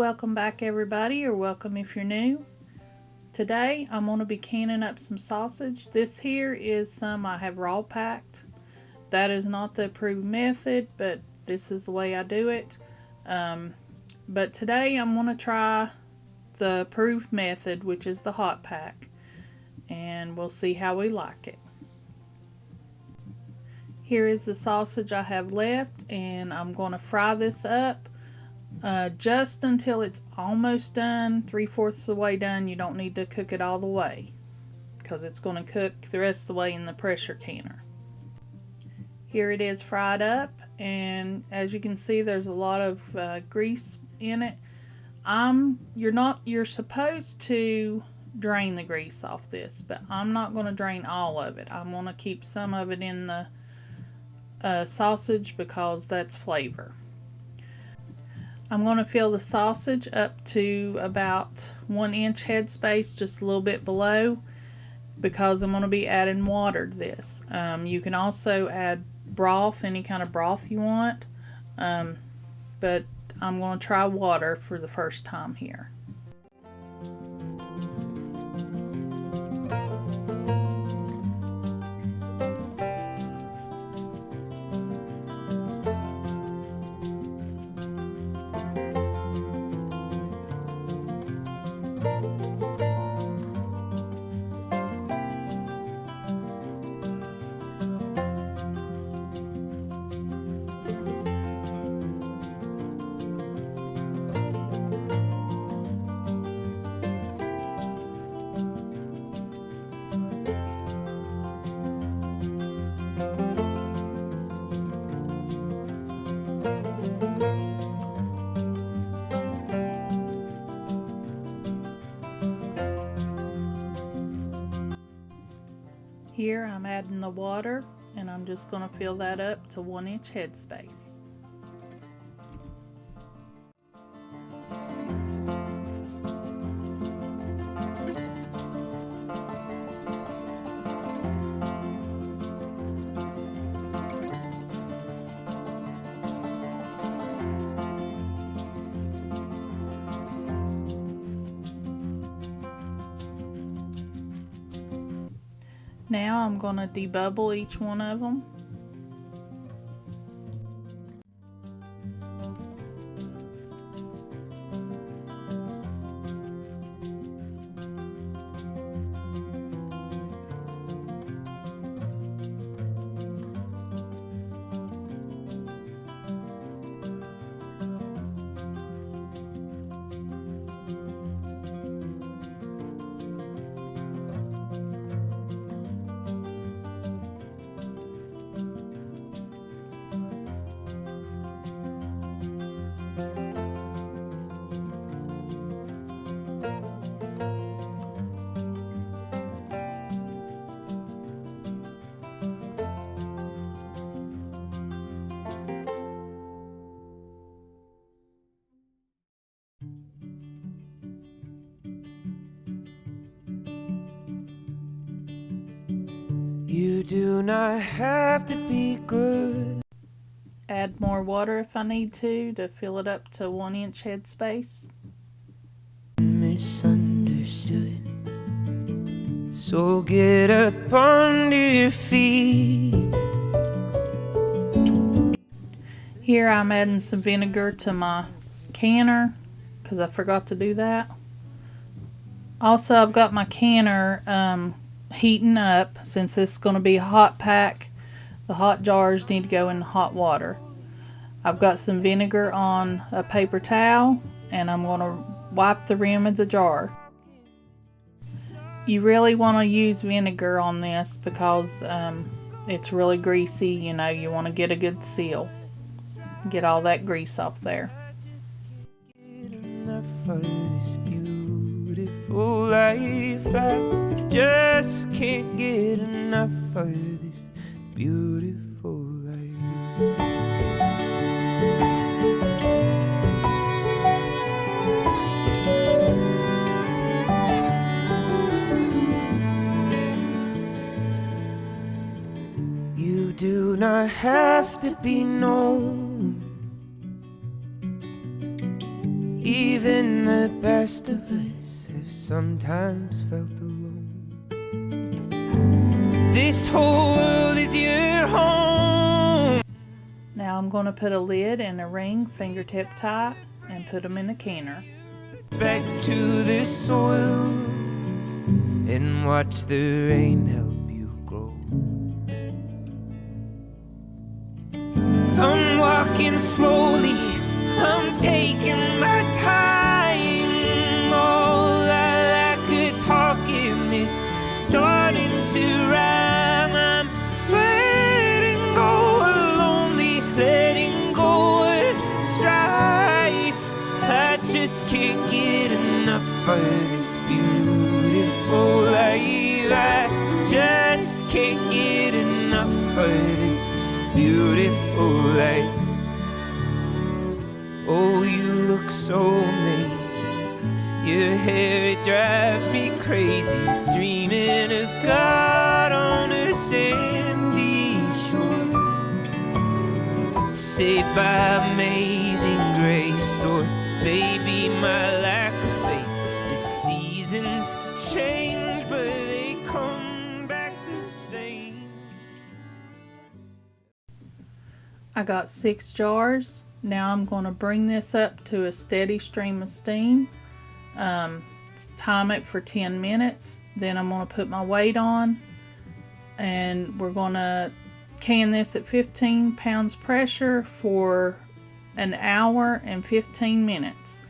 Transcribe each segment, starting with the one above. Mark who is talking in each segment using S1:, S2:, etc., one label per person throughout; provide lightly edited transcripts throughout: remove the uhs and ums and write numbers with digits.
S1: welcome back everybody, or welcome if you're new. Today I'm going to be canning up some sausage. This here is some I have raw packed. That is not the approved method, but this is the way I do it. But today I'm going to try the approved method, which is the hot pack, and we'll see how we like it. Here is the sausage I have left, and I'm going to fry this up just until it's almost done, 3/4 of the way done. You don't need to cook it all the way because it's going to cook the rest of the way in the pressure canner. Here it is fried up, and as you can see there's a lot of grease in it. You're supposed to drain the grease off this, but I'm not going to drain all of it. I'm going to keep some of it in the sausage because that's flavor. I'm going to fill the sausage up to about 1 inch headspace, just a little bit below, because I'm going to be adding water to this. You can also add broth, any kind of broth you want, but I'm going to try water for the first time here. Here I'm adding the water, and I'm just going to fill that up to 1 inch headspace. Now I'm going to debubble each one of them.
S2: You do not have to be good.
S1: Add more water if I need to fill it up to 1 inch headspace.
S2: Misunderstood. So get up on your feet.
S1: Here I'm adding some vinegar to my canner because I forgot to do that. Also, I've got my canner heating up. Since this is going to be a hot pack, the hot jars need to go in the hot water. I've got some vinegar on a paper towel, and I'm going to wipe the rim of the jar. You really want to use vinegar on this because it's really greasy. You want to get a good seal. Get all that grease off there.
S2: Beautiful life, I just can't get enough of this beautiful life. You do not have to be known. Even the best of us have sometimes felt alone. This whole world is your home.
S1: Now I'm going to put a lid and a ring fingertip tie and put them in a canner.
S2: Back to the soil and watch the rain help you grow. I'm walking slowly, I'm taking my time. All I could talking is starting to rhyme. I'm letting go of lonely, letting go of strife. I just can't get enough of this beautiful life. I just can't get enough of this beautiful life. Oh, you look so amazing. Your hair, it drives me crazy. Dreaming of God on a sandy shore, saved by amazing grace. Or maybe my lack of faith. The seasons change, but they come back the same.
S1: I got 6 jars. Now I'm going to bring this up to a steady stream of steam. Time it for 10 minutes. Then I'm going to put my weight on, and we're going to can this at 15 pounds pressure for an hour and 15 minutes.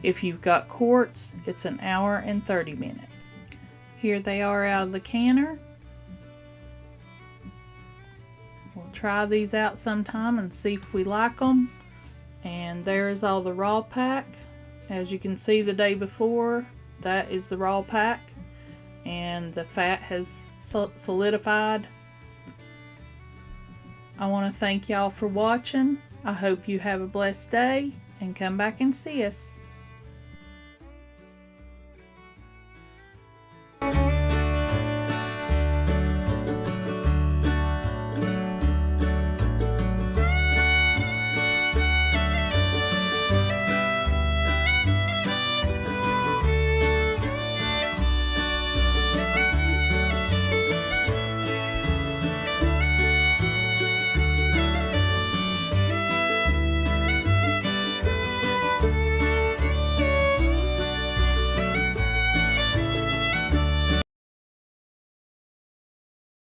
S1: If you've got quarts, it's an hour and 30 minutes. Here they are out of the canner. We'll try these out sometime and see if we like them. And there's all the raw pack. As you can see, the day before, that is the raw pack, and the fat has solidified. I want to thank y'all for watching. I hope you have a blessed day and come back and see us.